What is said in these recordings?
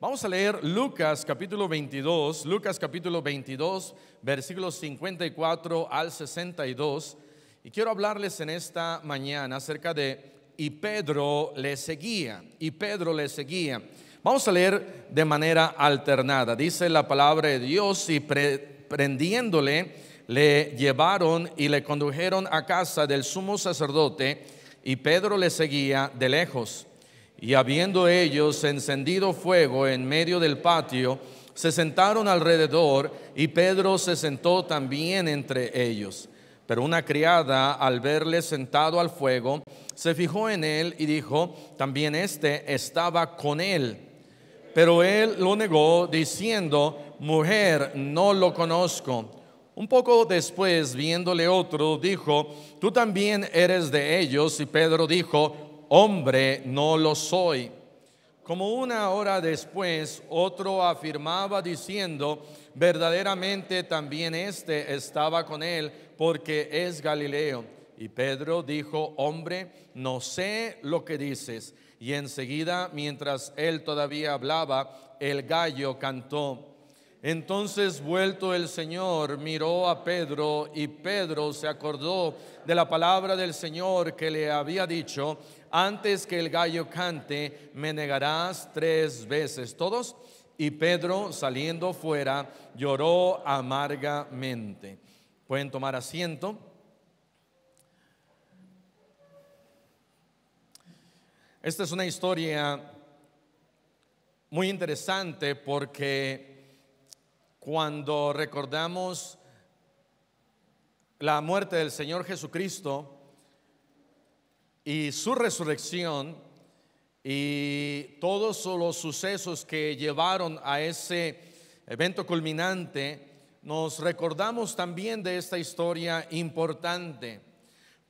Vamos a leer Lucas capítulo 22, versículos 54 al 62. Y quiero hablarles en esta mañana acerca de y Pedro le seguía. Vamos a leer de manera alternada. Dice la palabra de Dios: y prendiéndole, le llevaron y le condujeron a casa del sumo sacerdote, y Pedro le seguía de lejos. Y habiendo ellos encendido fuego en medio del patio, se sentaron alrededor, y Pedro se sentó también entre ellos. Pero una criada, al verle sentado al fuego, se fijó en él y dijo: también éste estaba con él. Pero él lo negó, diciendo: mujer, no lo conozco. Un poco después, viéndole otro, dijo: tú también eres de ellos. Y Pedro dijo: hombre, no lo soy. Como una hora después, otro afirmaba diciendo: verdaderamente también éste estaba con él, porque es Galileo. Y Pedro dijo: hombre, no sé lo que dices. Y enseguida, mientras él todavía hablaba, el gallo cantó. Entonces, vuelto el Señor, miró a Pedro, y Pedro se acordó de la palabra del Señor que le había dicho: antes que el gallo cante, me negarás 3 veces. Todos. Y Pedro, saliendo fuera, lloró amargamente. Pueden tomar asiento. Esta es una historia muy interesante, porque cuando recordamos la muerte del Señor Jesucristo y su resurrección y todos los sucesos que llevaron a ese evento culminante, nos recordamos también de esta historia importante.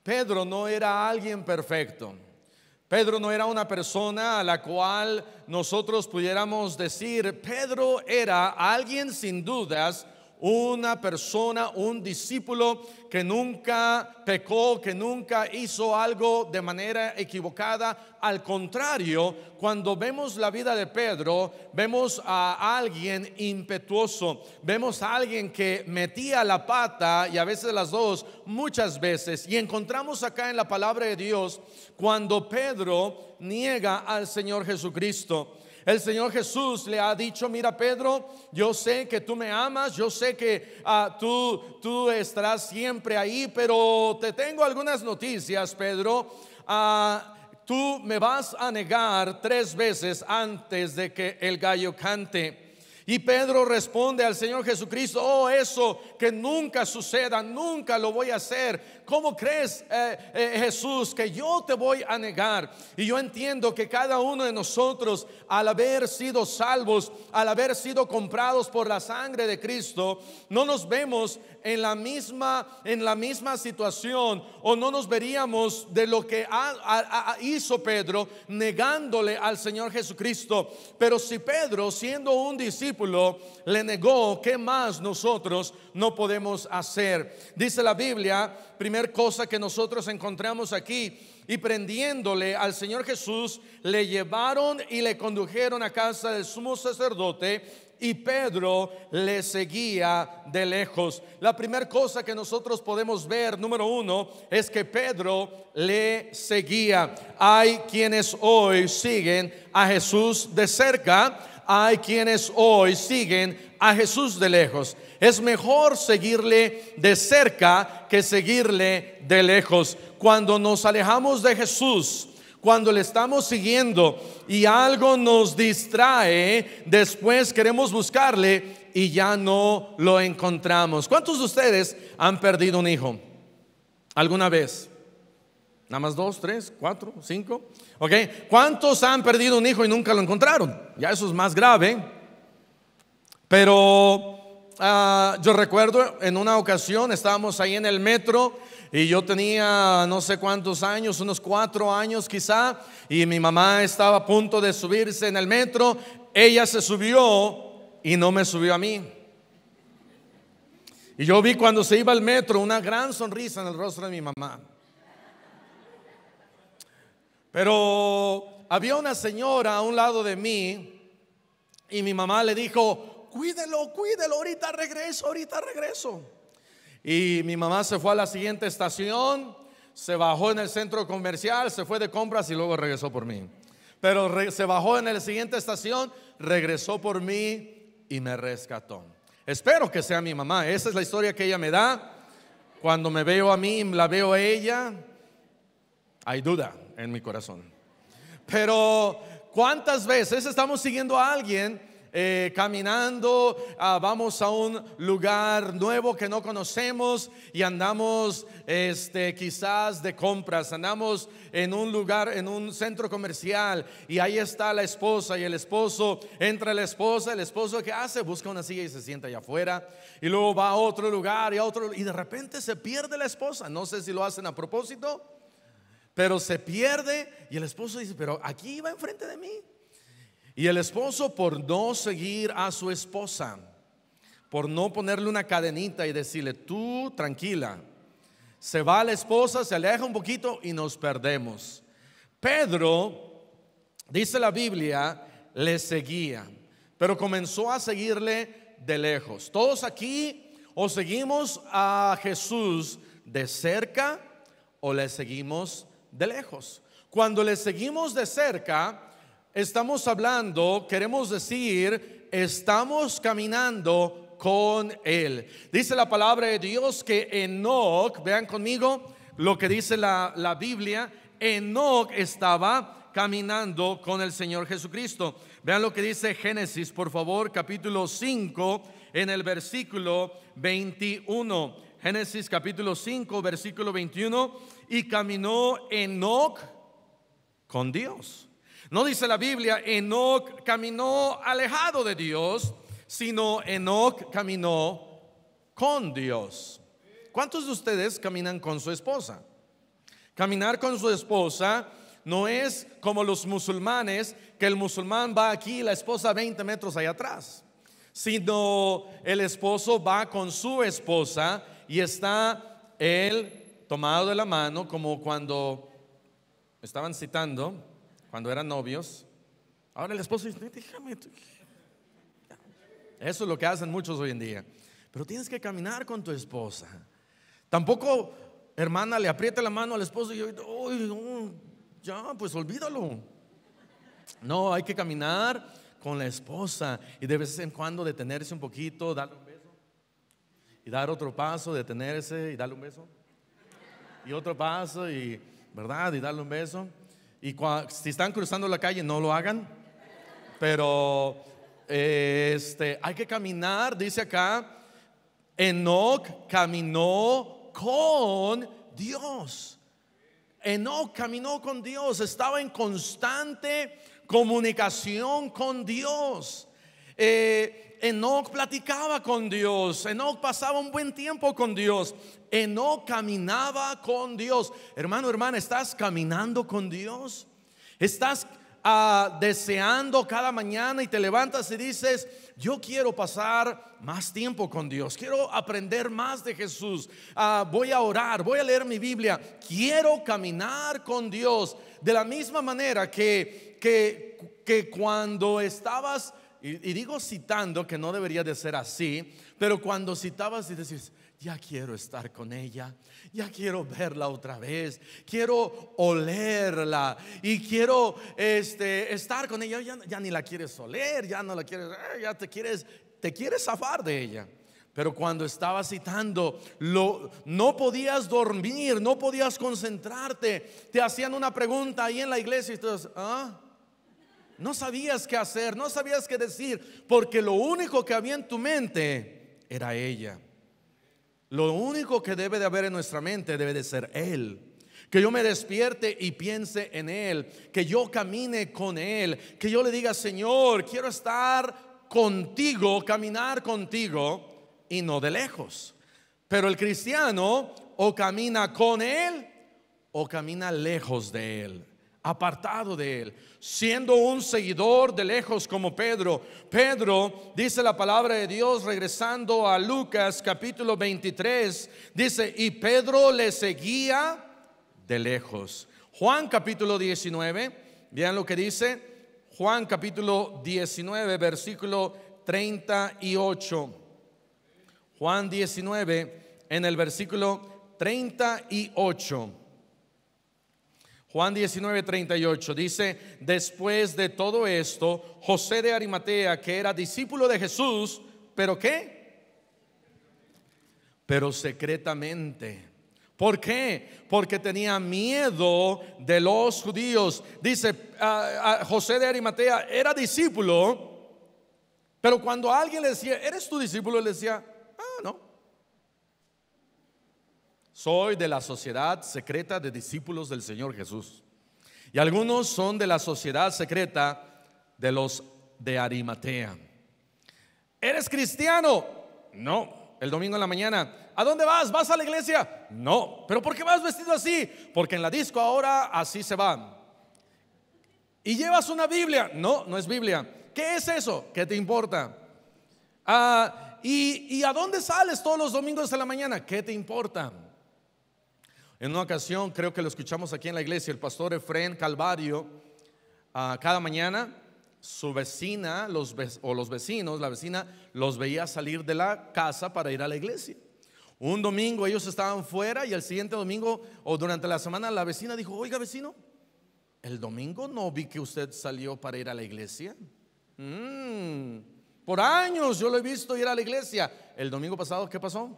Pedro no era alguien perfecto. Pedro no era una persona a la cual nosotros pudiéramos decir: Pedro era alguien sin dudas, una persona, un discípulo que nunca pecó, que nunca hizo algo de manera equivocada. Al contrario, cuando vemos la vida de Pedro, vemos a alguien impetuoso, vemos a alguien que metía la pata, y a veces las dos, muchas veces. Y encontramos acá en la palabra de Dios cuando Pedro niega al Señor Jesucristo. El Señor Jesús le ha dicho: mira, Pedro, yo sé que tú me amas, yo sé que tú estarás siempre ahí, pero te tengo algunas noticias, Pedro. Tú me vas a negar 3 veces antes de que el gallo cante. Y Pedro responde al Señor Jesucristo: oh, eso que nunca suceda, nunca lo voy a hacer. ¿Cómo crees, Jesús, que yo te voy a negar? Y yo entiendo que cada uno de nosotros, al haber sido salvos, al haber sido comprados por la sangre de Cristo, no nos vemos en la misma situación, o no nos veríamos de lo que hizo Pedro, negándole al Señor Jesucristo. Pero si Pedro, siendo un discípulo, le negó, ¿qué más nosotros no podemos hacer? Dice la Biblia, primer cosa que nosotros encontramos aquí: y prendiéndole al Señor Jesús, le llevaron y le condujeron a casa del sumo sacerdote, y Pedro le seguía de lejos. La primera cosa que nosotros podemos ver, número 1, es que Pedro le seguía. Hay quienes hoy siguen a Jesús de cerca, hay quienes hoy siguen a Jesús de lejos. Es mejor seguirle de cerca que seguirle de lejos. Cuando nos alejamos de Jesús, cuando le estamos siguiendo y algo nos distrae, después queremos buscarle y ya no lo encontramos. ¿Cuántos de ustedes han perdido un hijo alguna vez? Nada más 2, 3, 4, 5. ¿Ok? ¿Cuántos han perdido un hijo y nunca lo encontraron? Ya eso es más grave. Pero yo recuerdo en una ocasión estábamos ahí en el metro, y yo tenía no sé cuántos años, unos 4 años quizá, y mi mamá estaba a punto de subirse en el metro. Ella se subió y no me subió a mí. Y yo vi cuando se iba al metro una gran sonrisa en el rostro de mi mamá. Pero había una señora a un lado de mí Y mi mamá le dijo: cuídelo, cuídelo, ahorita regreso, ahorita regreso. Y mi mamá se fue a la siguiente estación, se bajó en el centro comercial, se fue de compras y luego regresó por mí. Pero se bajó en la siguiente estación, regresó por mí y me rescató. Espero que sea mi mamá. Esa es la historia que ella me da. Cuando me veo a mí, la veo a ella, hay duda en mi corazón. Pero ¿cuántas veces estamos siguiendo a alguien caminando, vamos a un lugar nuevo que no conocemos y andamos quizás de compras, andamos en un lugar, en un centro comercial, y ahí está la esposa y el esposo? Entra la esposa, el esposo ¿qué hace? Busca una silla y se sienta allá afuera, y luego va a otro lugar y a otro, y de repente se pierde la esposa. No sé si lo hacen a propósito, pero se pierde, y el esposo dice: pero aquí iba enfrente de mí. Y el esposo, por no seguir a su esposa, por no ponerle una cadenita y decirle: tú tranquila, se va la esposa, se aleja un poquito y nos perdemos. Pedro, dice la Biblia, le seguía, pero comenzó a seguirle de lejos. Todos aquí o seguimos a Jesús de cerca o le seguimos de lejos. Cuando le seguimos de cerca, estamos hablando, queremos decir, estamos caminando con Él. Dice la palabra de Dios que Enoc, vean conmigo lo que dice la Biblia, Enoc estaba caminando con el Señor Jesucristo. Vean lo que dice Génesis, por favor, capítulo 5, en el versículo 21. Génesis capítulo 5, versículo 21. Y caminó Enoc con Dios. No dice la Biblia Enoc caminó alejado de Dios, sino Enoc caminó con Dios. ¿Cuántos de ustedes caminan con su esposa? Caminar con su esposa no es como los musulmanes, que el musulmán va aquí y la esposa 20 metros allá atrás, sino el esposo va con su esposa y está él tomado de la mano, como cuando estaban citando, cuando eran novios. Ahora el esposo dice: déjame. Eso es lo que hacen muchos hoy en día. Pero tienes que caminar con tu esposa. Tampoco, hermana, le apriete la mano al esposo y no, ya, pues olvídalo. No, hay que caminar con la esposa y de vez en cuando detenerse un poquito, darle un beso y dar otro paso, detenerse y darle un beso y otro paso, y ¿verdad? Y darle un beso. Y si están cruzando la calle, no lo hagan. Pero hay que caminar. Dice acá, Enoc caminó con Dios. Enoc caminó con Dios, estaba en constante comunicación con Dios. Enoc platicaba con Dios, Enoc pasaba un buen tiempo con Dios, Enoc caminaba con Dios. Hermano, hermana, ¿estás caminando con Dios? ¿Estás deseando cada mañana y te levantas y dices: yo quiero pasar más tiempo con Dios, quiero aprender más de Jesús, voy a orar, voy a leer mi Biblia, quiero caminar con Dios? De la misma manera que cuando estabas, y digo citando, que no debería de ser así, pero cuando citabas y decís: ya quiero estar con ella, ya quiero verla otra vez, quiero olerla y quiero estar con ella. Ya ni la quieres oler, ya no la quieres, ya te quieres zafar de ella. Pero cuando estabas citando, no podías dormir, no podías concentrarte. Te hacían una pregunta ahí en la iglesia y tú no sabías qué hacer, no sabías qué decir, porque lo único que había en tu mente era ella. Lo único que debe de haber en nuestra mente debe de ser Él. Que yo me despierte y piense en Él, que yo camine con Él, que yo le diga: Señor, quiero estar contigo, caminar contigo, y no de lejos. Pero el cristiano o camina con Él o camina lejos de Él, apartado de Él, siendo un seguidor de lejos como Pedro. Pedro, dice la palabra de Dios, regresando a Lucas capítulo 23, dice: y Pedro le seguía de lejos. Juan capítulo 19, vean lo que dice Juan capítulo 19, versículo 38. Juan 19, en el versículo 38. Juan 19, 38 dice: después de todo esto, José de Arimatea, que era discípulo de Jesús, ¿pero qué? Pero secretamente. ¿Por qué? Porque tenía miedo de los judíos. Dice, José de Arimatea era discípulo, pero cuando alguien le decía, ¿eres tu discípulo?, le decía, no, soy de la sociedad secreta de discípulos del Señor Jesús. Y algunos son de la sociedad secreta de los de Arimatea. ¿Eres cristiano? No. El domingo en la mañana, ¿a dónde vas? ¿Vas a la iglesia? No. ¿Pero por qué vas vestido así? Porque en la disco ahora así se va. ¿Y llevas una Biblia? No, no es Biblia. ¿Qué es eso? ¿Qué te importa? ¿Y a dónde sales todos los domingos en la mañana? ¿Qué te importa? En una ocasión, creo que lo escuchamos aquí en la iglesia, el pastor Efrén Calvario, cada mañana su vecina, los vecinos, la vecina los veía salir de la casa para ir a la iglesia. Un domingo ellos estaban fuera y el siguiente domingo o durante la semana la vecina dijo, oiga vecino, el domingo no vi que usted salió para ir a la iglesia. Por años yo lo he visto ir a la iglesia. El domingo pasado, ¿qué pasó?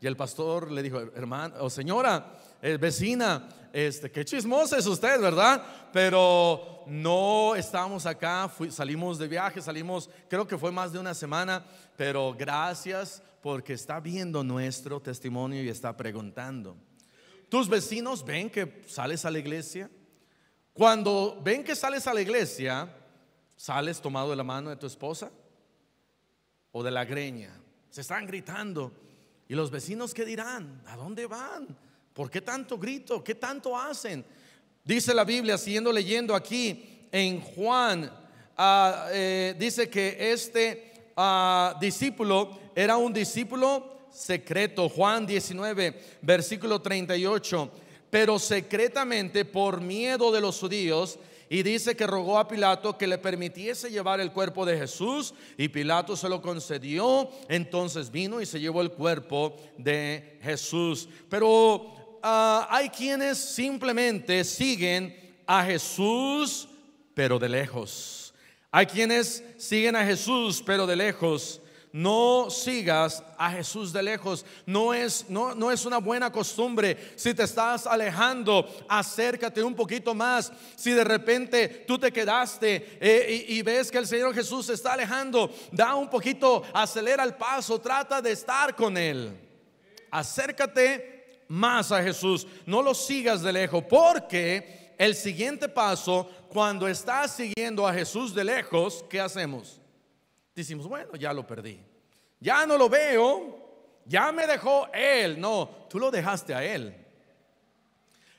Y el pastor le dijo, hermano o señora, vecina, qué chismosa es usted, ¿verdad? Pero no estábamos acá, salimos de viaje, creo que fue más de una semana, pero gracias porque está viendo nuestro testimonio y está preguntando. ¿Tus vecinos ven que sales a la iglesia? Cuando ven que sales a la iglesia, ¿sales tomado de la mano de tu esposa o de la greña? Se están gritando. ¿Y los vecinos qué dirán? ¿A dónde van? ¿Por qué tanto grito? ¿Qué tanto hacen? Dice la Biblia, siguiendo leyendo aquí en Juan, dice que este discípulo era un discípulo secreto. Juan 19, versículo 38. Pero secretamente por miedo de los judíos. Y dice que rogó a Pilato que le permitiese llevar el cuerpo de Jesús, y Pilato se lo concedió. Entonces vino y se llevó el cuerpo de Jesús. Pero hay quienes simplemente siguen a Jesús, pero de lejos. Hay quienes siguen a Jesús, pero de lejos. No sigas a Jesús de lejos. No es una buena costumbre. Si te estás alejando, acércate un poquito más. Si de repente tú te quedaste y ves que el Señor Jesús se está alejando, da un poquito, acelera el paso, trata de estar con Él. Acércate más a Jesús. No lo sigas de lejos, porque el siguiente paso, cuando estás siguiendo a Jesús de lejos, ¿qué hacemos? Decimos, bueno, ya lo perdí, ya no lo veo, ya me dejó Él. No, tú lo dejaste a Él.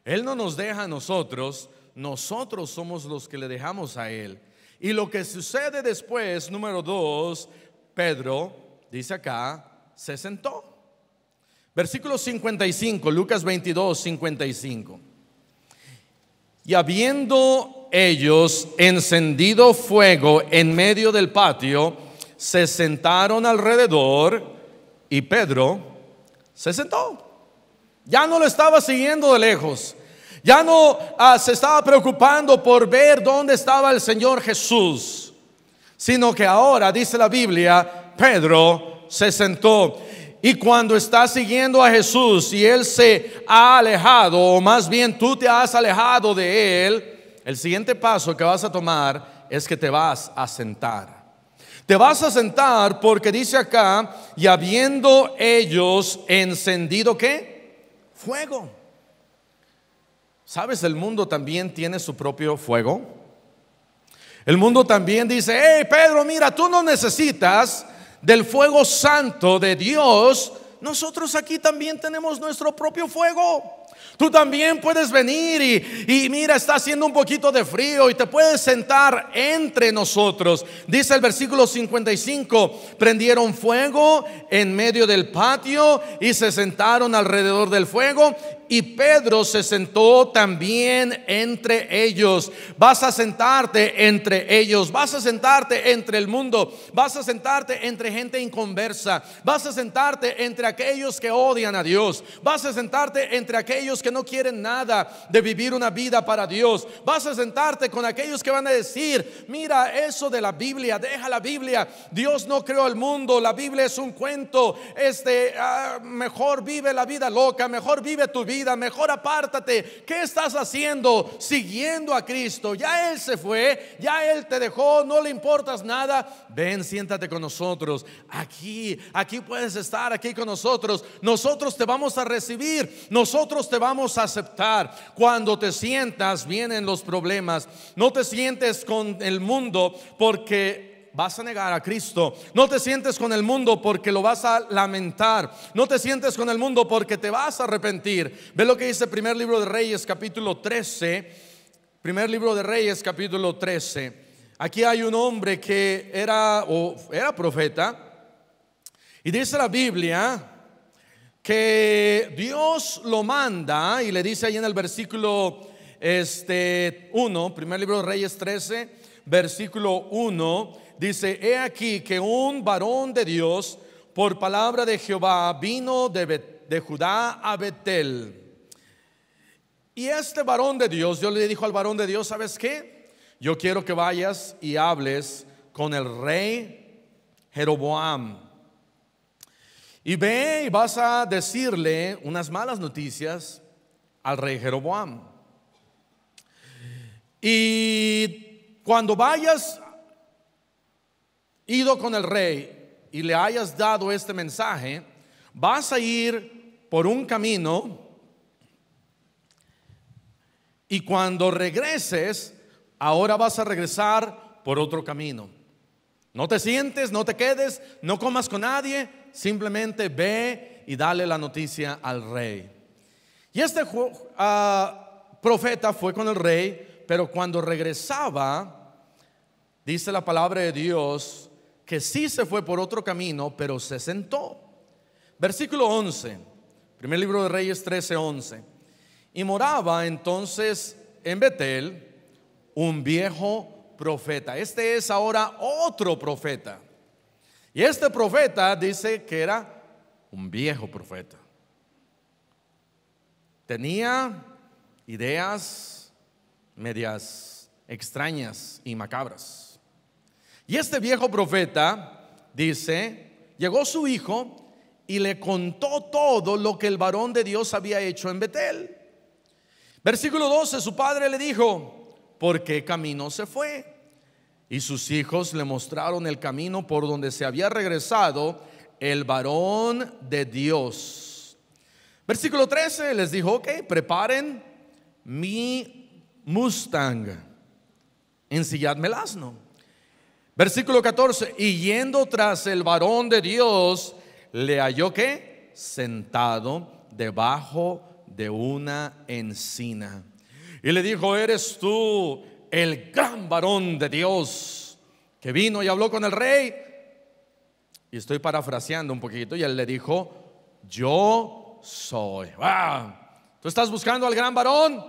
Él no nos deja a nosotros, nosotros somos los que le dejamos a Él. Y lo que sucede después, número 2, Pedro, dice acá, se sentó. Versículo 55, Lucas 22, 55. Y habiendo ellos encendido fuego en medio del patio, se sentaron alrededor y Pedro se sentó. Ya no lo estaba siguiendo de lejos. Ya no se estaba preocupando por ver dónde estaba el Señor Jesús, sino que ahora, dice la Biblia, Pedro se sentó. Y cuando estás siguiendo a Jesús y Él se ha alejado, o más bien tú te has alejado de Él, el siguiente paso que vas a tomar es que te vas a sentar. Te vas a sentar porque dice acá, y habiendo ellos encendido ¿qué? Fuego. ¿Sabes? El mundo también tiene su propio fuego. El mundo también dice, hey Pedro, mira, tú no necesitas del fuego santo de Dios. Nosotros aquí también tenemos nuestro propio fuego. Tú también puedes venir y mira, está haciendo un poquito de frío y te puedes sentar entre nosotros. Dice el versículo 55, prendieron fuego en medio del patio y se sentaron alrededor del fuego. Y Pedro se sentó también entre ellos. Vas a sentarte entre ellos, vas a sentarte entre el mundo, vas a sentarte entre gente inconversa, vas a sentarte entre aquellos que odian a Dios, vas a sentarte entre aquellos que no quieren nada de vivir una vida para Dios, vas a sentarte con aquellos que van a decir: mira, eso de la Biblia, deja la Biblia, Dios no creó el mundo, la Biblia es un cuento, mejor vive la vida loca, mejor vive tu vida, mejor apártate. ¿Qué estás haciendo siguiendo a Cristo? Ya Él se fue, ya Él te dejó, no le importas nada. Ven, siéntate con nosotros. Aquí puedes estar aquí con nosotros. Nosotros te vamos a recibir, nosotros te vamos a aceptar. Cuando te sientas, vienen los problemas. No te sientes con el mundo porque vas a negar a Cristo. No te sientes con el mundo porque lo vas a lamentar. No te sientes con el mundo porque te vas a arrepentir. Ve lo que dice primer libro de Reyes capítulo 13. Primer libro de Reyes capítulo 13. Aquí hay un hombre que era profeta. Y dice la Biblia que Dios lo manda y le dice ahí en el versículo 1, primer libro de Reyes 13, versículo 1. Dice: he aquí que un varón de Dios, por palabra de Jehová, vino de Judá a Betel. Y este varón de Dios, Dios le dijo al varón de Dios: ¿sabes qué? Yo quiero que vayas y hables con el rey Jeroboam. Y ve y vas a decirle unas malas noticias al rey Jeroboam. Y cuando vayas ido con el rey y le hayas dado este mensaje, vas a ir por un camino, y cuando regreses, ahora vas a regresar por otro camino. No te sientes, no te quedes, no comas con nadie, simplemente ve y dale la noticia al rey. Y este profeta fue con el rey, pero cuando regresaba, dice la palabra de Dios que sí se fue por otro camino, pero se sentó. Versículo 11, primer libro de Reyes 13:11. Y moraba entonces en Betel un viejo profeta. Este es ahora otro profeta. Y este profeta dice que era un viejo profeta. Tenía ideas medias extrañas y macabras. Y este viejo profeta dice: llegó su hijo y le contó todo lo que el varón de Dios había hecho en Betel. Versículo 12, su padre le dijo: ¿por qué camino se fue? Y sus hijos le mostraron el camino por donde se había regresado el varón de Dios. Versículo 13 les dijo: ok, preparen mi Mustang, ensilladme el asno. Versículo 14, y yendo tras el varón de Dios, le halló que sentado debajo de una encina. Y le dijo: ¿eres tú el gran varón de Dios que vino y habló con el rey? Y estoy parafraseando un poquito. Y él le dijo: yo soy. ¡Wow! ¿Tú estás buscando al gran varón?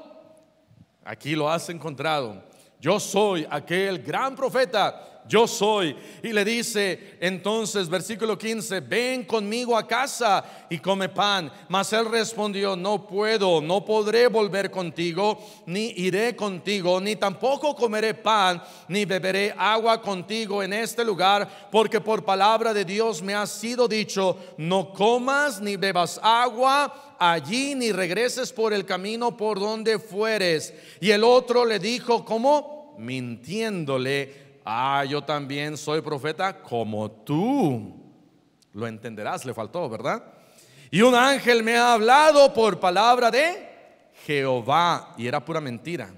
Aquí lo has encontrado. Yo soy aquel gran profeta. Yo soy. Y le dice entonces, versículo 15: ven conmigo a casa y come pan. Mas él respondió: no puedo, no podré volver contigo, ni iré contigo, ni tampoco comeré pan, ni beberé agua contigo en este lugar, porque por palabra de Dios me ha sido dicho: no comas ni bebas agua allí, ni regreses por el camino por donde fueres. Y el otro le dijo, como mintiéndole: yo también soy profeta como tú. Lo entenderás, le faltó, ¿verdad? Y un ángel me ha hablado por palabra de Jehová, y era pura mentira,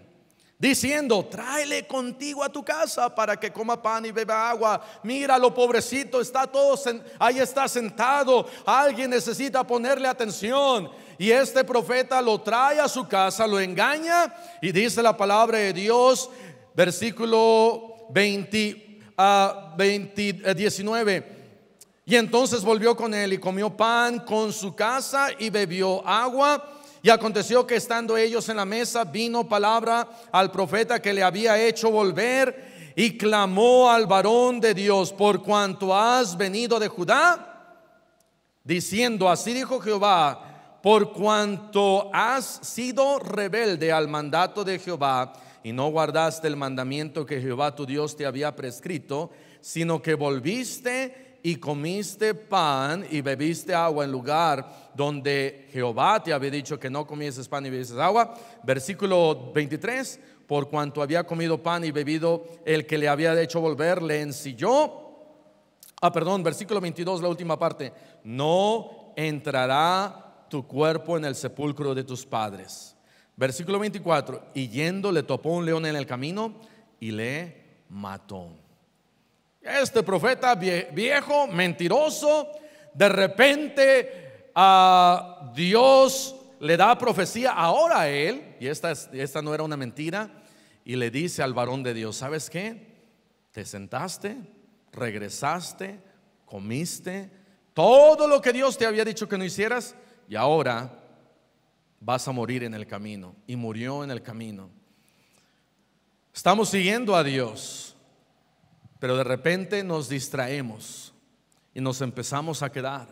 diciendo: tráele contigo a tu casa para que coma pan y beba agua. Míralo, pobrecito, está todo ahí está sentado. Alguien necesita ponerle atención. y este profeta lo trae a su casa, lo engaña, y dice la palabra de Dios, versículo 19: y entonces volvió con él y comió pan con su casa y bebió agua. Y aconteció que estando ellos en la mesa, vino palabra al profeta que le había hecho volver, y clamó al varón de Dios: por cuanto has venido de Judá, diciendo, así dijo Jehová, por cuanto has sido rebelde al mandato de Jehová, y no guardaste el mandamiento que Jehová tu Dios te había prescrito, sino que volviste y comiste pan y bebiste agua en lugar donde Jehová te había dicho que no comieses pan y bebieses agua. Versículo 23: por cuanto había comido pan y bebido, el que le había hecho volver le ensilló. Versículo 22, la última parte: no entrará tu cuerpo en el sepulcro de tus padres. Versículo 24: y yendo le topó un león en el camino y le mató. Este profeta viejo, mentiroso, de repente Dios le da profecía ahora a él, y esta no era una mentira, y le dice al varón de Dios: ¿sabes qué? Te sentaste, regresaste, comiste todo lo que Dios te había dicho que no hicieras, y ahora vas a morir en el camino. Y murió en el camino. Estamos siguiendo a Dios, pero de repente nos distraemos y nos empezamos a quedar.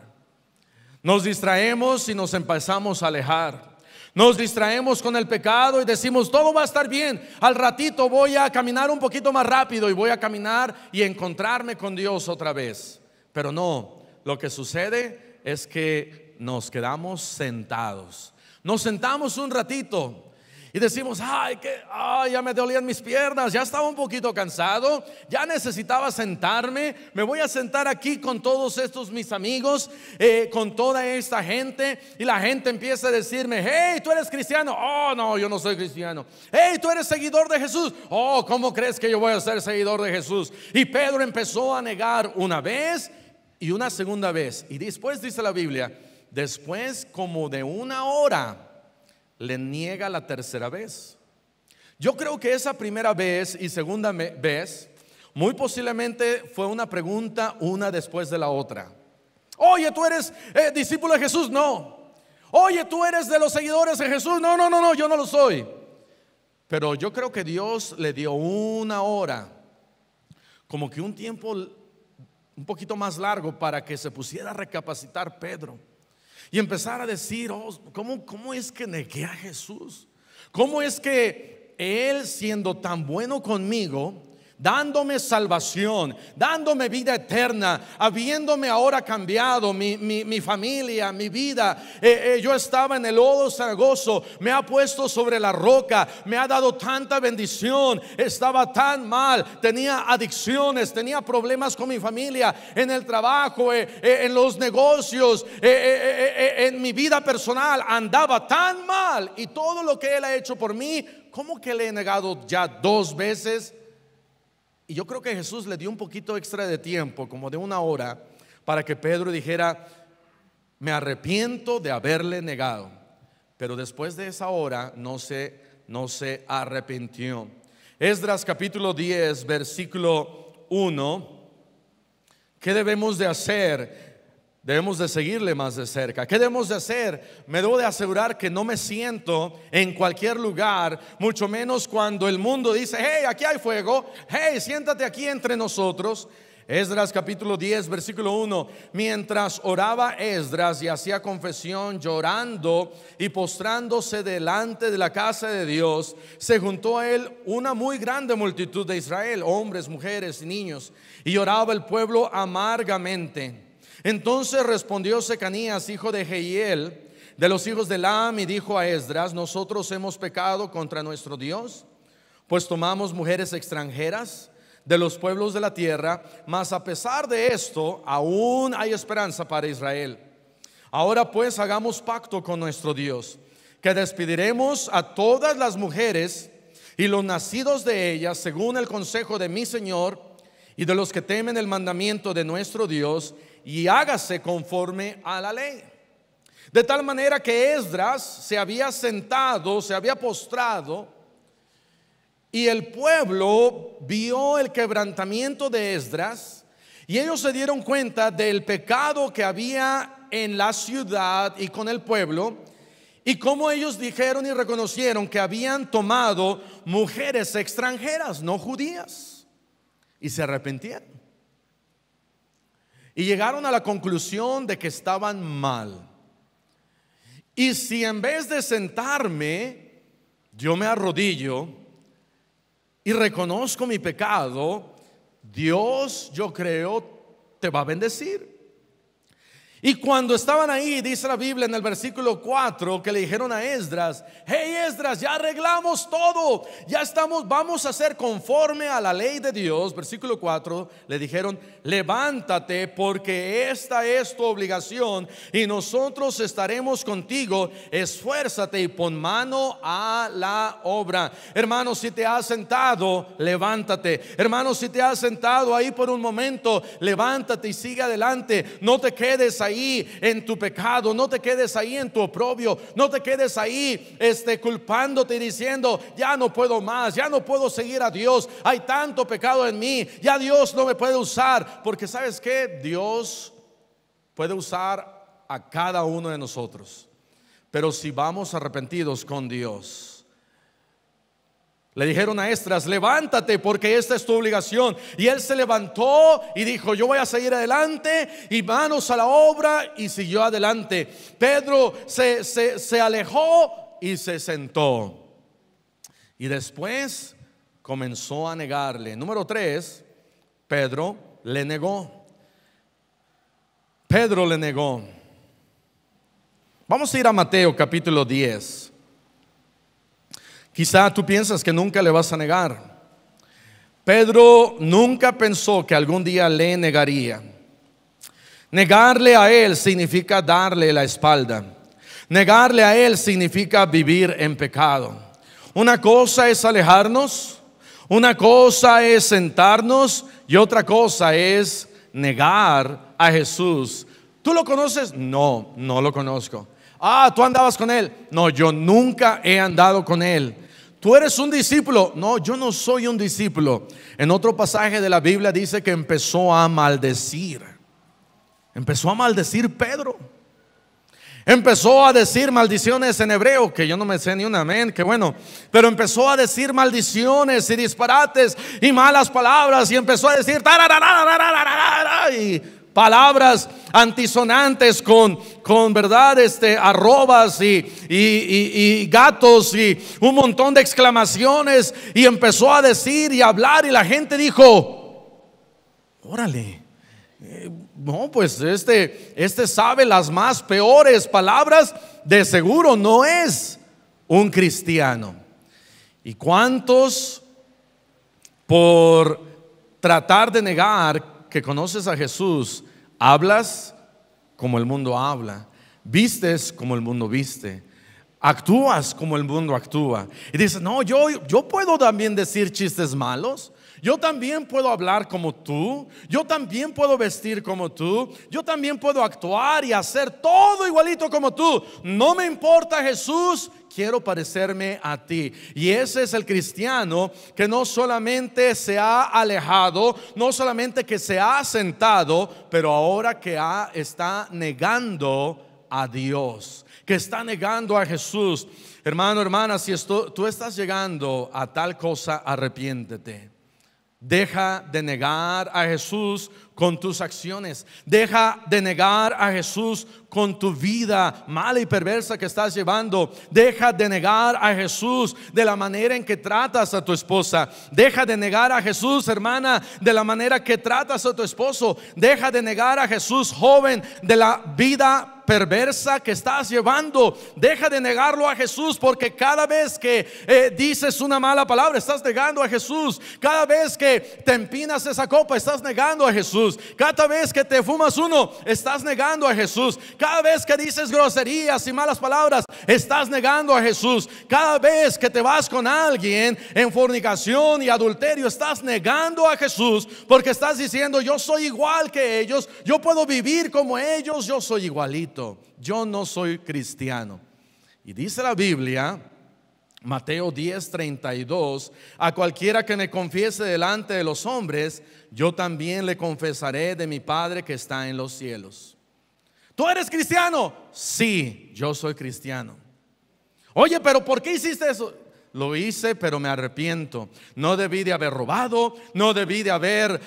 Nos distraemos y nos empezamos a alejar. Nos distraemos con el pecado y decimos: todo va a estar bien, al ratito voy a caminar un poquito más rápido y voy a caminar y encontrarme con Dios otra vez. Pero no, lo que sucede es que nos quedamos sentados. Nos sentamos un ratito y decimos: ya me dolían mis piernas, ya estaba un poquito cansado, ya necesitaba sentarme, me voy a sentar aquí con todos estos mis amigos, con toda esta gente. Y la gente empieza a decirme: hey, ¿tú eres cristiano? Oh, no, yo no soy cristiano. Hey, ¿tú eres seguidor de Jesús? Oh, ¿cómo crees que yo voy a ser seguidor de Jesús? Y Pedro empezó a negar una vez y una segunda vez. Y después dice la Biblia, después como de una hora, le niega la tercera vez. Yo creo que esa primera vez y segunda vez muy posiblemente fue una pregunta una después de la otra. Oye, ¿tú eres discípulo de Jesús? No. Oye, ¿tú eres de los seguidores de Jesús? No, yo no lo soy. Pero yo creo que Dios le dio una hora, como que un tiempo un poquito más largo, para que se pusiera a recapacitar Pedro y empezar a decir: ¿cómo es que negué a Jesús? ¿Cómo es que Él, siendo tan bueno conmigo, dándome salvación, dándome vida eterna, habiéndome ahora cambiado mi familia, mi vida, yo estaba en el lodo cenagoso, me ha puesto sobre la roca, me ha dado tanta bendición, estaba tan mal, tenía adicciones, tenía problemas con mi familia, en el trabajo, en los negocios, en mi vida personal, andaba tan mal, y todo lo que Él ha hecho por mí, ¿cómo que le he negado ya 2 veces? Y yo creo que Jesús le dio un poquito extra de tiempo, como de una hora, para que Pedro dijera: me arrepiento de haberle negado. Pero después de esa hora no se arrepintió. Esdras capítulo 10, versículo 1. ¿Qué debemos de hacer? Debemos de seguirle más de cerca. ¿Qué debemos de hacer? Me debo de asegurar que no me siento en cualquier lugar, mucho menos cuando el mundo dice: hey, aquí hay fuego, hey, siéntate aquí entre nosotros. Esdras capítulo 10, versículo 1. Mientras oraba Esdras y hacía confesión, llorando y postrándose delante de la casa de Dios, se juntó a él una muy grande multitud de Israel, hombres, mujeres y niños, y lloraba el pueblo amargamente. Entonces respondió Secanías, hijo de Jehiel, de los hijos de Elam, y dijo a Esdras: nosotros hemos pecado contra nuestro Dios, pues tomamos mujeres extranjeras de los pueblos de la tierra, mas a pesar de esto aún hay esperanza para Israel. Ahora pues hagamos pacto con nuestro Dios, que despediremos a todas las mujeres y los nacidos de ellas según el consejo de mi Señor y de los que temen el mandamiento de nuestro Dios, y hágase conforme a la ley. De tal manera que Esdras se había sentado, se había postrado, y el pueblo vio el quebrantamiento de Esdras, y ellos se dieron cuenta del pecado que había en la ciudad y con el pueblo, y cómo ellos dijeron y reconocieron que habían tomado mujeres extranjeras, no judías, y se arrepintieron. Y llegaron a la conclusión de que estaban mal. Y si en vez de sentarme, yo me arrodillo y reconozco mi pecado, Dios, yo creo, te va a bendecir. Y cuando estaban ahí, dice la Biblia en el versículo 4, que le dijeron a Esdras: hey Esdras, ya arreglamos todo, ya estamos, vamos a hacer conforme a la ley de Dios. Versículo 4, le dijeron: levántate, porque esta es tu obligación y nosotros estaremos contigo, esfuérzate y pon mano a la obra. Hermano, si te has sentado, levántate. Hermano, si te has sentado ahí por un momento, levántate y sigue adelante. No te quedes ahí en tu pecado, no te quedes ahí en tu oprobio, no te quedes ahí culpándote y diciendo: ya no puedo más, ya no puedo seguir a Dios, hay tanto pecado en mí, ya Dios no me puede usar. Porque ¿sabes qué? Dios puede usar a cada uno de nosotros, pero si vamos arrepentidos con Dios. Le dijeron a Esdras: levántate, porque esta es tu obligación. Y él se levantó y dijo: yo voy a seguir adelante, y manos a la obra, y siguió adelante. Pedro se alejó y se sentó, y después comenzó a negarle. Número 3, Pedro le negó. Pedro le negó. Vamos a ir a Mateo capítulo 10. Quizá tú piensas que nunca le vas a negar. Pedro nunca pensó que algún día le negaría. Negarle a él significa darle la espalda. Negarle a él significa vivir en pecado. Una cosa es alejarnos, una cosa es sentarnos, y otra cosa es negar a Jesús. ¿Tú lo conoces? No, no lo conozco. ¿Tú andabas con él? No, yo nunca he andado con él. ¿Tú eres un discípulo? No, yo no soy un discípulo. En otro pasaje de la Biblia dice que empezó a maldecir. Empezó a maldecir Pedro. Empezó a decir maldiciones en hebreo, que yo no me sé ni un amén, que bueno. Pero empezó a decir maldiciones y disparates y malas palabras, y empezó a decir y palabras antisonantes con verdad, arrobas y gatos y un montón de exclamaciones, y empezó a decir y a hablar, y la gente dijo: órale, no, pues este sabe las más peores palabras, de seguro no es un cristiano. ¿Y cuántos, por tratar de negar que conoces a Jesús, hablas como el mundo habla, vistes como el mundo viste, actúas como el mundo actúa? Y dices: no, yo puedo también decir chistes malos, yo también puedo hablar como tú, yo también puedo vestir como tú, yo también puedo actuar y hacer todo igualito como tú. No me importa, Jesús, quiero parecerme a ti. Y ese es el cristiano que no solamente se ha alejado, no solamente que se ha sentado, pero ahora que está negando a Dios, que está negando a Jesús. Hermano, hermana, si tú estás llegando a tal cosa, arrepiéntete. Deja de negar a Jesús con tus acciones. Deja de negar a Jesús con tu vida mala y perversa que estás llevando. Deja de negar a Jesús de la manera en que tratas a tu esposa. Deja de negar a Jesús, hermana, de la manera que tratas a tu esposo. Deja de negar a Jesús, joven, de la vida perversa que estás llevando. Deja de negarlo a Jesús, porque cada vez que dices una mala palabra, estás negando a Jesús. Cada vez que te empinas esa copa, estás negando a Jesús. Jesús. Cada vez que te fumas uno, estás negando a Jesús. Cada vez que dices groserías y malas palabras, estás negando a Jesús. Cada vez que te vas con alguien en fornicación y adulterio, estás negando a Jesús, porque estás diciendo: yo soy igual que ellos, yo puedo vivir como ellos, yo soy igualito, yo no soy cristiano. Y dice la Biblia, Mateo 10:32: a cualquiera que me confiese delante de los hombres, yo también le confesaré de mi Padre que está en los cielos. ¿Tú eres cristiano? Sí, yo soy cristiano. Oye, pero ¿por qué hiciste eso? Lo hice, pero me arrepiento. No debí de haber robado, no debí de haber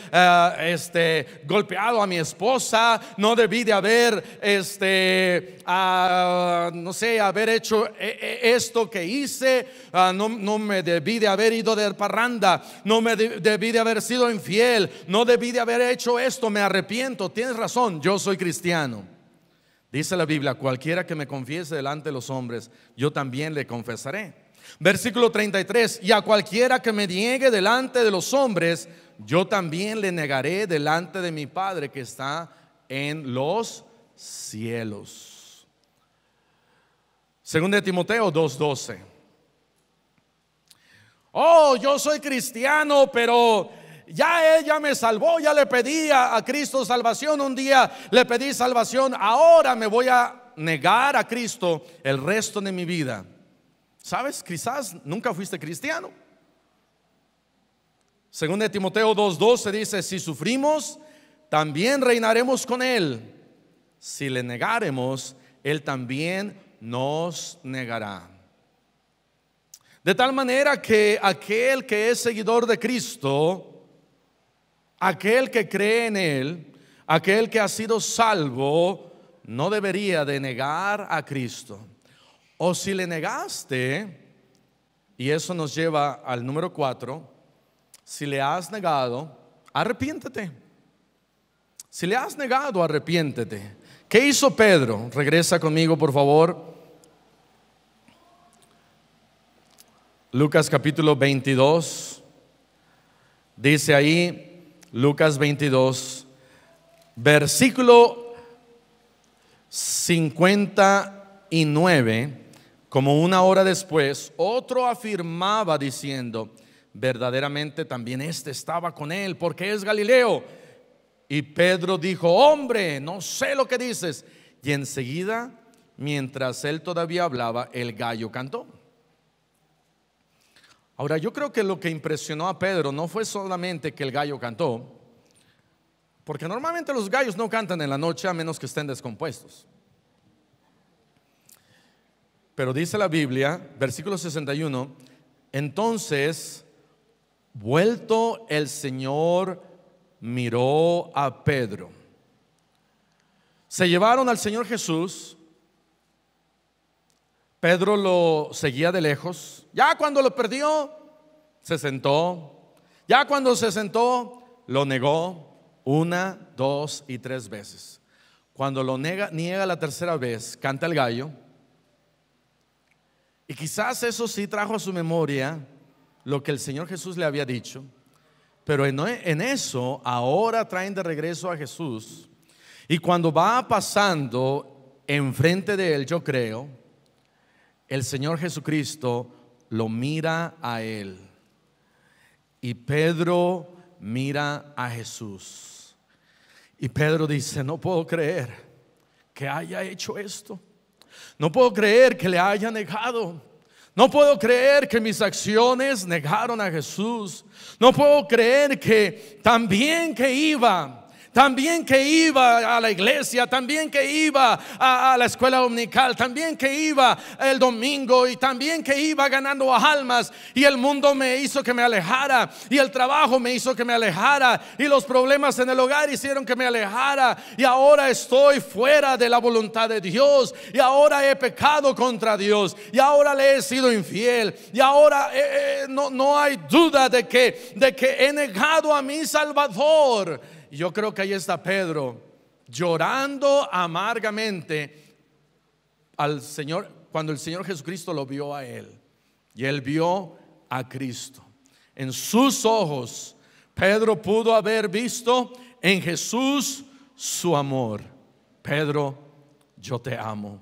golpeado a mi esposa, no debí de haber no sé, haber hecho esto que hice. No me debí de haber ido de parranda, no me debí de haber sido infiel, no debí de haber hecho esto. Me arrepiento. Tienes razón, yo soy cristiano. Dice la Biblia: cualquiera que me confiese delante de los hombres, yo también le confesaré. Versículo 33: y a cualquiera que me niegue delante de los hombres, yo también le negaré delante de mi Padre que está en los cielos. Segunda de Timoteo 2:12: oh, yo soy cristiano, pero ya ella me salvó, ya le pedí a Cristo salvación. Un día le pedí salvación, ahora me voy a negar a Cristo el resto de mi vida. ¿Sabes? Quizás nunca fuiste cristiano. Según de Timoteo 2:12 dice: si sufrimos, también reinaremos con Él. Si le negáremos, Él también nos negará. De tal manera que aquel que es seguidor de Cristo, aquel que cree en Él, aquel que ha sido salvo, no debería de negar a Cristo. O si le negaste, y eso nos lleva al número 4, si le has negado, arrepiéntete. Si le has negado, arrepiéntete. ¿Qué hizo Pedro? Regresa conmigo, por favor. Lucas capítulo 22. Dice ahí, Lucas 22, versículo 59. Como una hora después, otro afirmaba diciendo: verdaderamente también este estaba con él, porque es Galileo. Y Pedro dijo: hombre, no sé lo que dices. Y enseguida, mientras él todavía hablaba, el gallo cantó. Ahora, yo creo que lo que impresionó a Pedro no fue solamente que el gallo cantó, porque normalmente los gallos no cantan en la noche a menos que estén descompuestos. Pero dice la Biblia, versículo 61: entonces, vuelto el Señor, miró a Pedro. Se llevaron al Señor Jesús. Pedro lo seguía de lejos. Ya cuando lo perdió, se sentó. Ya cuando se sentó, lo negó 1, 2 y 3 veces. Cuando lo niega la tercera vez, canta el gallo. Y quizás eso sí trajo a su memoria lo que el Señor Jesús le había dicho. Pero en eso ahora traen de regreso a Jesús. Y cuando va pasando enfrente de él, yo creo, el Señor Jesucristo lo mira a él. Y Pedro mira a Jesús. Y Pedro dice: no puedo creer que haya hecho esto. No puedo creer que le haya negado. No puedo creer que mis acciones negaron a Jesús. No puedo creer que también que iba a la iglesia, también que iba a la escuela dominical, también que iba el domingo, y también que iba ganando almas, y el mundo me hizo que me alejara, y el trabajo me hizo que me alejara, y los problemas en el hogar hicieron que me alejara, y ahora estoy fuera de la voluntad de Dios, y ahora he pecado contra Dios, y ahora le he sido infiel, y ahora no hay duda de que he negado a mi Salvador. Yo creo que ahí está Pedro llorando amargamente al Señor, cuando el Señor Jesucristo lo vio a él, y él vio a Cristo. En sus ojos, Pedro pudo haber visto en Jesús su amor. Pedro, yo te amo.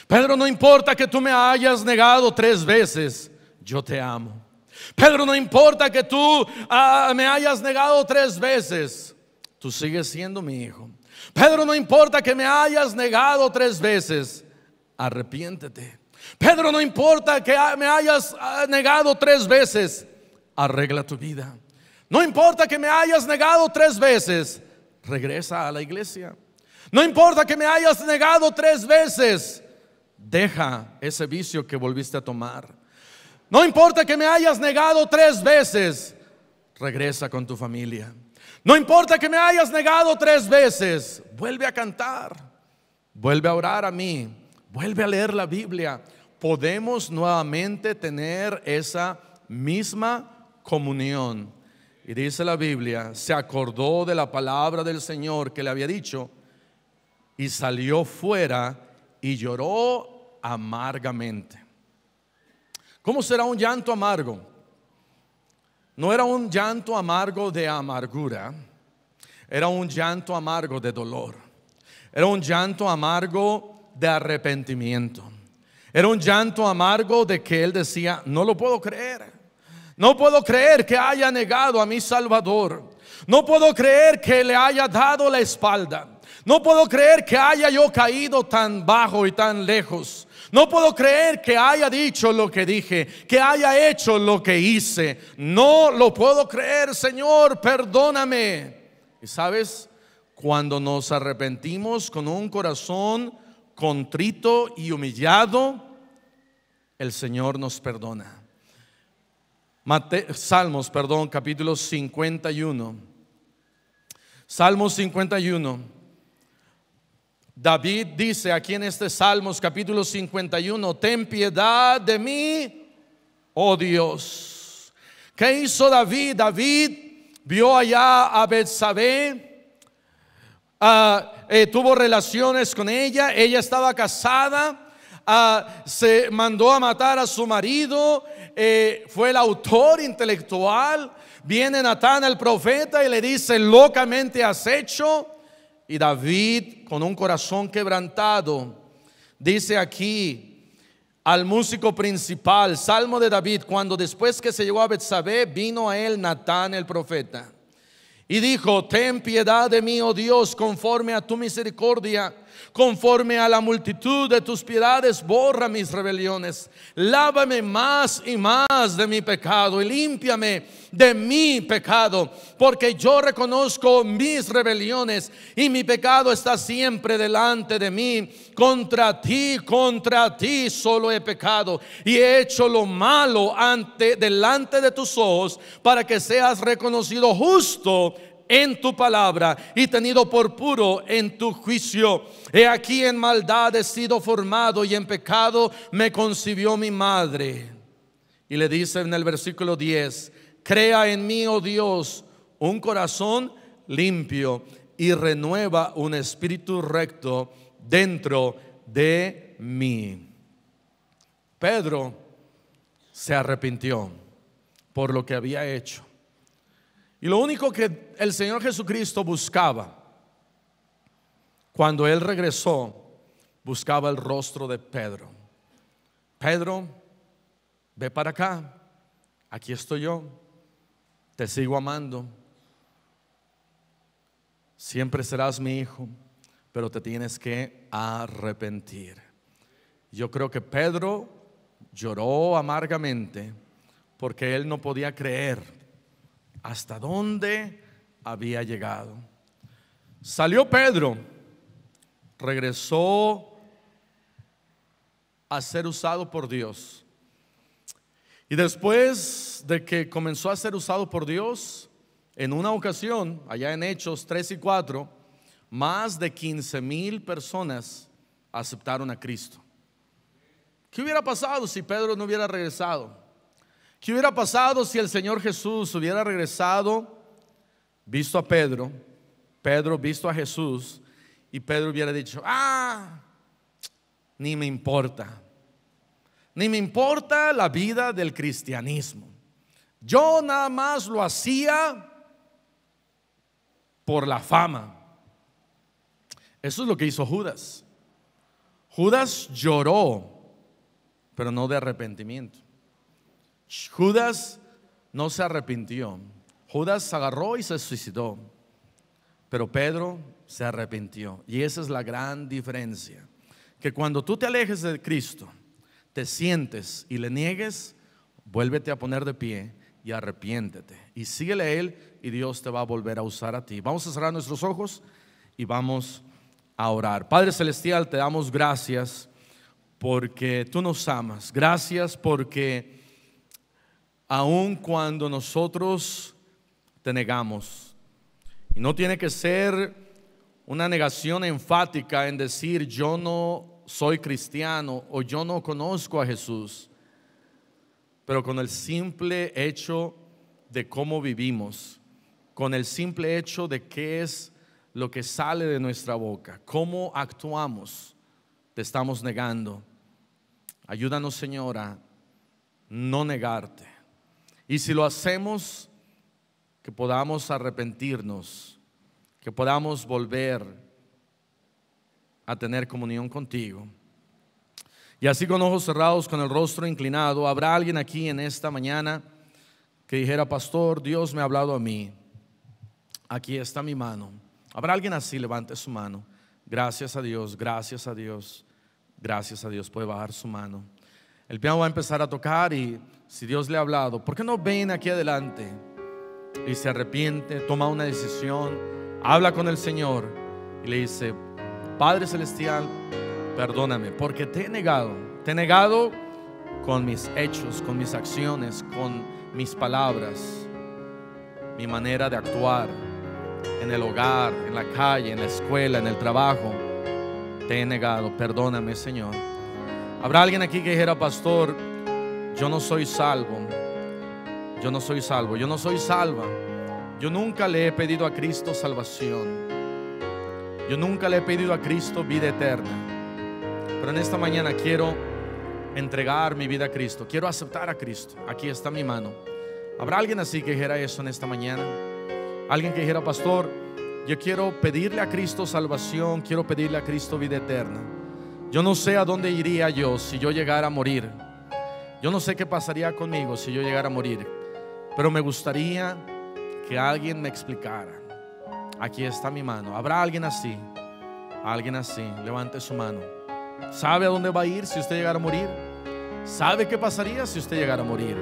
Pedro, no importa que tú me hayas negado 3 veces, yo te amo. Pedro, no importa que tú me hayas negado 3 veces, tú sigues siendo mi hijo. Pedro, no importa que me hayas negado 3 veces, arrepiéntete. Pedro, no importa que me hayas negado 3 veces, arregla tu vida. No importa que me hayas negado 3 veces, regresa a la iglesia. No importa que me hayas negado 3 veces, deja ese vicio que volviste a tomar. No importa que me hayas negado 3 veces, regresa con tu familia. No importa que me hayas negado 3 veces, vuelve a cantar, vuelve a orar a mí, vuelve a leer la Biblia. Podemos nuevamente tener esa misma comunión. Y dice la Biblia, se acordó de la palabra del Señor que le había dicho y salió fuera y lloró amargamente. ¿Cómo será un llanto amargo? No era un llanto amargo de amargura, era un llanto amargo de dolor. Era un llanto amargo de arrepentimiento. Era un llanto amargo de que él decía, no lo puedo creer. No puedo creer que haya negado a mi Salvador. No puedo creer que le haya dado la espalda. No puedo creer que haya yo caído tan bajo y tan lejos. No puedo creer que haya dicho lo que dije, que haya hecho lo que hice. No lo puedo creer, Señor, perdóname. Y sabes, cuando nos arrepentimos con un corazón contrito y humillado, el Señor nos perdona. Salmos, capítulo 51. Salmos 51. David dice aquí en este Salmos capítulo 51, ten piedad de mí, oh Dios. ¿Qué hizo David? David vio allá a Betsabé, tuvo relaciones con ella, ella estaba casada. Se mandó a matar a su marido, fue el autor intelectual. Viene Natán el profeta y le dice, locamente has hecho. Y David, con un corazón quebrantado, dice aquí al músico principal, Salmo de David, cuando después que se llegó a Betsabé, vino a él Natán el profeta y dijo, ten piedad de mí, oh Dios, conforme a tu misericordia, conforme a la multitud de tus piedades, borra mis rebeliones. Lávame más y más de mi pecado y límpiame de mi pecado, porque yo reconozco mis rebeliones y mi pecado está siempre delante de mí. Contra ti solo he pecado y he hecho lo malo delante de tus ojos, para que seas reconocido justo en tu palabra y tenido por puro en tu juicio. He aquí en maldad he sido formado y en pecado me concibió mi madre. Y le dice en el versículo 10, crea en mí, oh Dios, un corazón limpio y renueva un espíritu recto dentro de mí. Pedro se arrepintió por lo que había hecho. Y lo único que el Señor Jesucristo buscaba cuando Él regresó, buscaba el rostro de Pedro. Pedro, ve para acá, aquí estoy yo, te sigo amando, siempre serás mi hijo, pero te tienes que arrepentir. Yo creo que Pedro lloró amargamente porque él no podía creer hasta dónde había llegado. Salió Pedro, regresó a ser usado por Dios. Y después de que comenzó a ser usado por Dios, en una ocasión, allá en Hechos 3 y 4, más de 15,000 personas aceptaron a Cristo. ¿Qué hubiera pasado si Pedro no hubiera regresado? ¿Qué hubiera pasado si el Señor Jesús hubiera regresado, visto a Pedro, Pedro visto a Jesús, y Pedro hubiera dicho, ni me importa, ni me importa la vida del cristianismo, yo nada más lo hacía por la fama. Eso es lo que hizo Judas. Judas lloró, pero no de arrepentimiento. Judas no se arrepintió. Judas se agarró y se suicidó, pero Pedro se arrepintió. Y esa es la gran diferencia, que cuando tú te alejes de Cristo, te sientes y le niegues, vuélvete a poner de pie y arrepiéntete y síguele a Él, y Dios te va a volver a usar a ti. Vamos a cerrar nuestros ojos y vamos a orar. Padre Celestial, te damos gracias porque tú nos amas. Gracias porque aun cuando nosotros te negamos, y no tiene que ser una negación enfática en decir yo no soy cristiano o yo no conozco a Jesús, pero con el simple hecho de cómo vivimos, con el simple hecho de qué es lo que sale de nuestra boca, cómo actuamos, te estamos negando. Ayúdanos, Señor, a no negarte, y si lo hacemos, que podamos arrepentirnos, que podamos volver a tener comunión contigo. Y así, con ojos cerrados, con el rostro inclinado, habrá alguien aquí en esta mañana que dijera: pastor, Dios me ha hablado a mí, aquí está mi mano. Habrá alguien así, levante su mano. Gracias a Dios, gracias a Dios, gracias a Dios. Puede bajar su mano. El piano va a empezar a tocar, y si Dios le ha hablado, ¿por qué no ven aquí adelante y se arrepiente, toma una decisión, habla con el Señor y le dice: Padre Celestial, perdóname porque te he negado con mis hechos, con mis acciones, con mis palabras, mi manera de actuar en el hogar, en la calle, en la escuela, en el trabajo. Te he negado, perdóname, Señor. Habrá alguien aquí que dijera: pastor, yo no soy salvo, yo no soy salvo, yo no soy salva. Yo nunca le he pedido a Cristo salvación, yo nunca le he pedido a Cristo vida eterna, pero en esta mañana quiero entregar mi vida a Cristo, quiero aceptar a Cristo. Aquí está mi mano. ¿Habrá alguien así que dijera eso en esta mañana? Alguien que dijera: pastor, yo quiero pedirle a Cristo salvación, quiero pedirle a Cristo vida eterna. Yo no sé a dónde iría yo si yo llegara a morir, yo no sé qué pasaría conmigo si yo llegara a morir, pero me gustaría que alguien me explicara. Aquí está mi mano. ¿Habrá alguien así? Alguien así, levante su mano. ¿Sabe a dónde va a ir si usted llegara a morir? ¿Sabe qué pasaría si usted llegara a morir?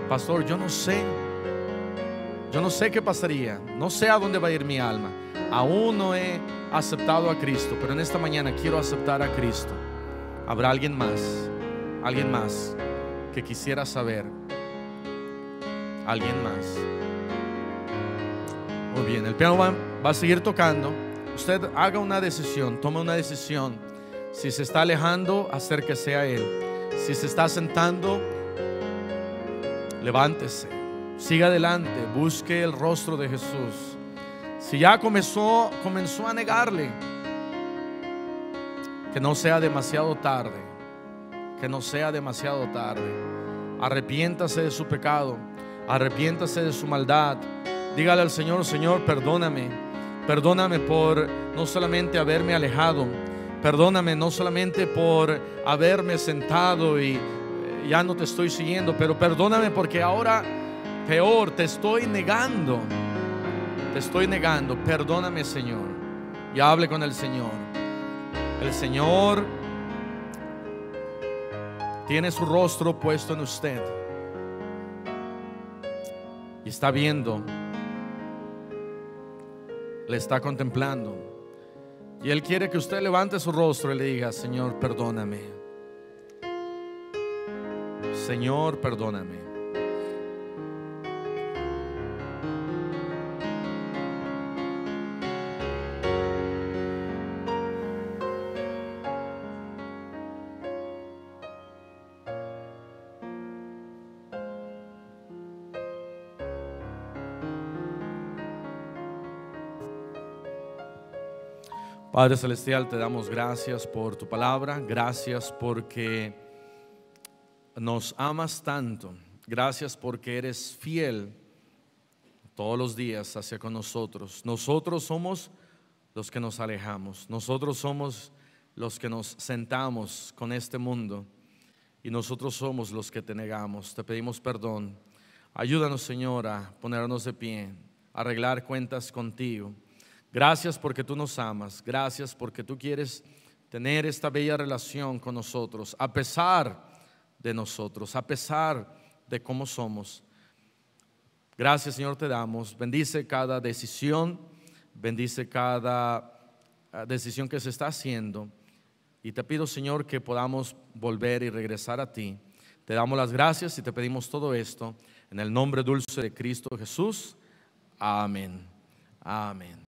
Pastor, yo no sé qué pasaría, no sé a dónde va a ir mi alma. Aún no he aceptado a Cristo, pero en esta mañana quiero aceptar a Cristo. ¿Habrá alguien más que quisiera saber? ¿Alguien más? Muy bien, el piano va a seguir tocando. Usted haga una decisión, tome una decisión. Si se está alejando, acérquese a Él. Si se está sentando, levántese, siga adelante, busque el rostro de Jesús. Si ya comenzó a negarle, que no sea demasiado tarde, que no sea demasiado tarde. Arrepiéntase de su pecado, arrepiéntase de su maldad. Dígale al Señor: Señor, perdóname por no solamente haberme alejado, perdóname no solamente por haberme sentado y ya no te estoy siguiendo, pero perdóname porque ahora peor, te estoy negando. Perdóname, Señor. Y hable con el Señor. El Señor tiene su rostro puesto en usted y está viendo, le está contemplando, y Él quiere que usted levante su rostro y le diga: Señor, perdóname. Señor, perdóname. Padre Celestial, te damos gracias por tu palabra. Gracias porque nos amas tanto. Gracias porque eres fiel. todos los días hacia con nosotros. Nosotros somos los que nos alejamos, nosotros somos los que nos sentamos con este mundo y nosotros somos los que te negamos. Te pedimos perdón. Ayúdanos, Señor, a ponernos de pie, a arreglar cuentas contigo. Gracias porque tú nos amas, gracias porque tú quieres tener esta bella relación con nosotros, a pesar de nosotros, a pesar de cómo somos. Gracias, Señor, te damos. Bendice cada decisión, bendice cada decisión que se está haciendo. Y te pido, Señor, que podamos volver y regresar a ti. Te damos las gracias y te pedimos todo esto en el nombre dulce de Cristo Jesús. Amén. Amén.